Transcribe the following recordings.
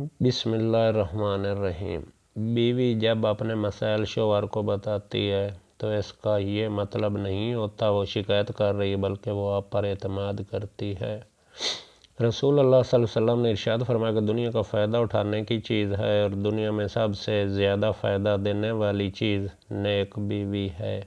بسم اللہ الرحمن الرحیم۔ بیوی جب اپنے مسائل شوہر کو بتاتی ہے تو اس کا یہ مطلب نہیں ہوتا وہ شکایت کر رہی ہے، بلکہ وہ آپ پر اعتماد کرتی ہے۔ رسول اللہ صلی اللہ علیہ وسلم نے ارشاد فرمایا کہ دنیا کا فائدہ اٹھانے کی چیز ہے اور دنیا میں سب سے زیادہ فائدہ دینے والی چیز نیک بیوی ہے۔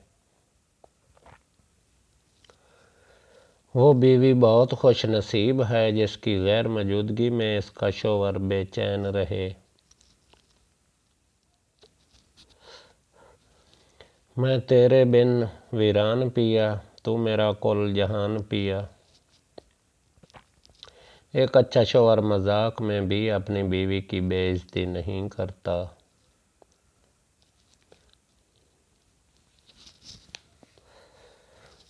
وہ بیوی بہت خوش نصیب ہے جس کی غیر موجودگی میں اس کا شوہر بے چین رہے۔ میں تیرے بن ویران پیا، تو میرا کل جہان پیا۔ ایک اچھا شوہر مذاق میں بھی اپنی بیوی کی بے عزتی نہیں کرتا۔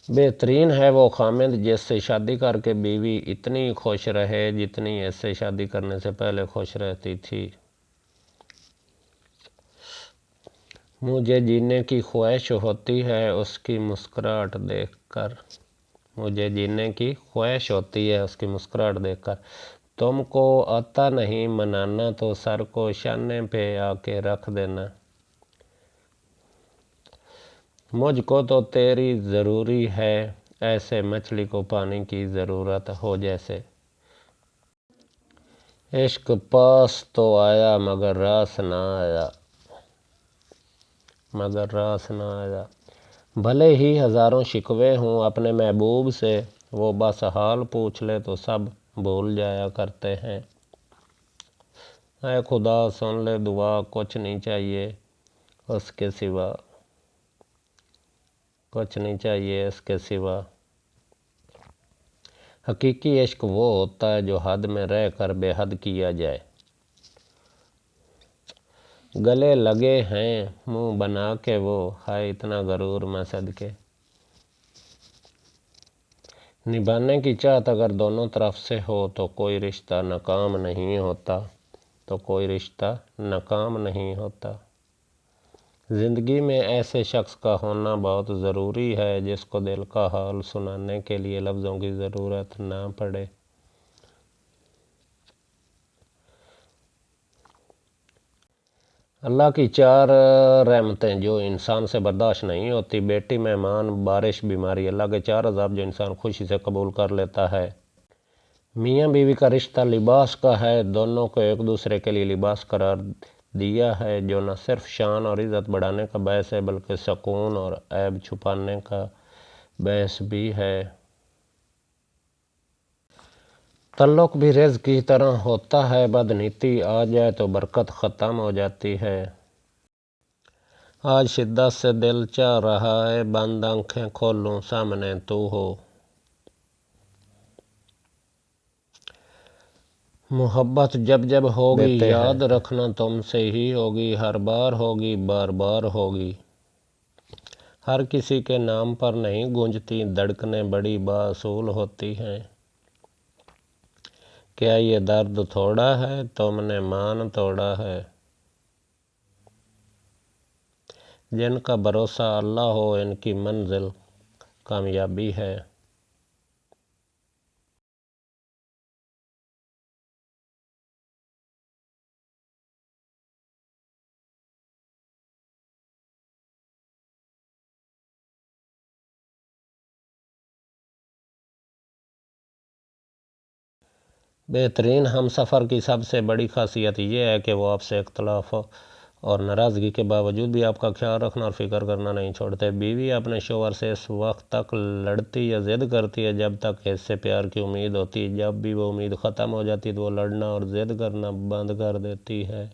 بہترین ہے وہ خامد جس سے شادی کر کے بیوی اتنی خوش رہے جتنی اس سے شادی کرنے سے پہلے خوش رہتی تھی۔ مجھے جینے کی خواہش ہوتی ہے اس کی مسکراہٹ دیکھ کر۔ مجھے جینے کی خواہش ہوتی ہے اس کی مسکراہٹ دیکھ کر۔ تم کو آتا نہیں منانا تو سر کو شانے پہ آ کے رکھ دینا۔ مجھ کو تو تیری ضروری ہے، ایسے مچھلی کو پانی کی ضرورت ہو جیسے۔ عشق پاس تو آیا مگر راس نہ آیا، مگر راس نہ آیا۔ بھلے ہی ہزاروں شکوے ہوں اپنے محبوب سے، وہ بس حال پوچھ لے تو سب بھول جایا کرتے ہیں۔ اے خدا سن لے دعا، کچھ نہیں چاہیے اس کے سوا، کچھ نہیں چاہیے اس کے سوا۔ حقیقی عشق وہ ہوتا ہے جو حد میں رہ کر بے حد کیا جائے۔ گلے لگے ہیں منہ بنا کے وہ، ہائے اتنا غرور میں صدقے۔ نبھانے کی چاہت اگر دونوں طرف سے ہو تو کوئی رشتہ ناکام نہیں ہوتا، تو کوئی رشتہ ناکام نہیں ہوتا۔ زندگی میں ایسے شخص کا ہونا بہت ضروری ہے جس کو دل کا حال سنانے کے لیے لفظوں کی ضرورت نہ پڑے۔ اللہ کی چار رحمتیں جو انسان سے برداشت نہیں ہوتی: بیٹی، مہمان، بارش، بیماری۔ اللہ کے چار عذاب جو انسان خوشی سے قبول کر لیتا ہے۔ میاں بیوی کا رشتہ لباس کا ہے، دونوں کو ایک دوسرے کے لیے لباس قرار دیا ہے جو نہ صرف شان اور عزت بڑھانے کا باعث ہے بلکہ سکون اور عیب چھپانے کا باعث بھی ہے۔ تعلق بھی رزق کی طرح ہوتا ہے، بدنیتی آ جائے تو برکت ختم ہو جاتی ہے۔ آج شدت سے دل چاہ رہا ہے بند آنکھیں کھولوں سامنے تو ہو۔ محبت جب جب ہوگی یاد رکھنا تم سے ہی ہوگی، ہر بار ہوگی بار بار ہوگی۔ ہر کسی کے نام پر نہیں گونجتی، دھڑکنیں بڑی باصول ہوتی ہیں۔ کیا یہ درد تھوڑا ہے تم نے مان توڑا ہے۔ جن کا بھروسہ اللہ ہو ان کی منزل کامیابی ہے۔ بہترین ہم سفر کی سب سے بڑی خاصیت یہ ہے کہ وہ آپ سے اختلاف اور ناراضگی کے باوجود بھی آپ کا خیال رکھنا اور فکر کرنا نہیں چھوڑتے۔ بیوی اپنے شوہر سے اس وقت تک لڑتی یا ضد کرتی ہے جب تک اس سے پیار کی امید ہوتی ہے۔ جب بھی وہ امید ختم ہو جاتی ہے تو وہ لڑنا اور ضد کرنا بند کر دیتی ہے۔